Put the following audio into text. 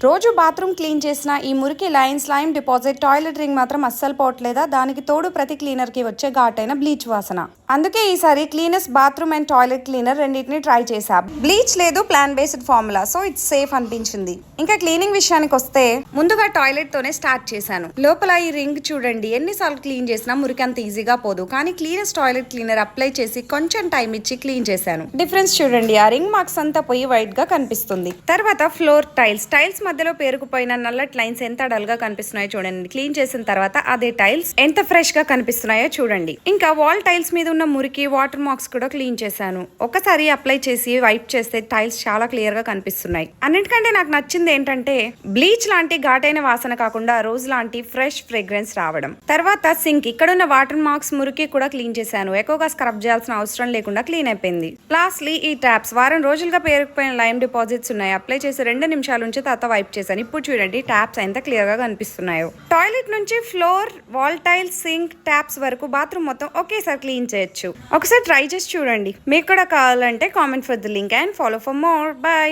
రోజు bathroom clean చేసిన ఈ మురికి line slime deposit toilet ring మాత్రం అస్సలు పోవట్లేదా? దానికి తోడు ప్రతి క్లీనర్ కి వచ్చే ఘాటైన బ్లీచ్ వాసన. అందుకే ఈసారి cleanest bathroom and toilet cleaner రెండింటిని ట్రై చేశా. బ్లీచ్ లేదు, plan based formula, so it's safe అనిపించింది. ఇంకా క్లీనింగ్ విషయానికి వస్తే ముందుగా టాయిలెట్ తోనే స్టార్ట్ చేశాను. లోపల ఈ రింగ్ చూడండి, ఎన్నిసార్లు క్లీన్ చేసినా మురికి అంత ఈజీగా పోదు. కానీ క్లీనెస్ట్ టాయిలెట్ క్లీనర్ అప్లై చేసి కొంచెం టైం ఇచ్చి క్లీన్ చేశాను. డిఫరెన్స్ చూడండి, ఆ రింగ్ మార్క్స్ అంతా పోయి వైట్ గా కనిపిస్తుంది. తర్వాత ఫ్లోర్ టైల్స్ మధ్యలో పేరుకుపోయిన నల్లటి లైన్స్ ఎంత డల్ గా కనిపిస్తున్నాయో చూడండి. క్లీన్ చేసిన తర్వాత అదే టైల్స్ ఎంత ఫ్రెష్ గా కనిపిస్తున్నాయో చూడండి. ఇంకా వాల్ టైల్స్ మీద ఉన్న మురికి, వాటర్ మార్క్స్ కూడా క్లీన్ చేశాను. ఒకసారి అప్లై చేసి వైప్ చేస్తే టైల్స్ చాలా క్లియర్ గా కనిపిస్తున్నాయి. అన్నిటికంటే నాకు నచ్చింది ఏంటంటే బ్లీచ్ లాంటి ఘాటైన వాసన కాకుండా రోజ్ లాంటి ఫ్రెష్ ఫ్రేగ్రెన్స్ రావడం. తర్వాత సింక్, ఇక్కడ ఉన్న వాటర్ మార్క్స్, మురికి కూడా క్లీన్ చేశాను. ఎక్కువగా స్క్రబ్ చేయాల్సిన అవసరం లేకుండా క్లీన్ అయిపోయింది. లాస్ట్లీ ఈ ట్యాప్స్, వారం రోజులుగా పేరుకుపోయిన లైమ్ డిపాజిట్స్ ఉన్నాయి. అప్లై చేసి 2 నిమిషాల నుంచి తర్వాత వైప్ చేశాను. ఇప్పుడు చూడండి ట్యాప్స్ ఎంత క్లియర్ గా కనిపిస్తున్నాయో. టాయిలెట్ నుంచి floor, wall tile, sink, taps వరకు బాత్రూమ్ మొత్తం ఒకేసారి క్లీన్ చేయొచ్చు. ఒకసారి ట్రై చేసి చూడండి. మీకు కూడా కావాలంటే comment for the link and follow for more. By.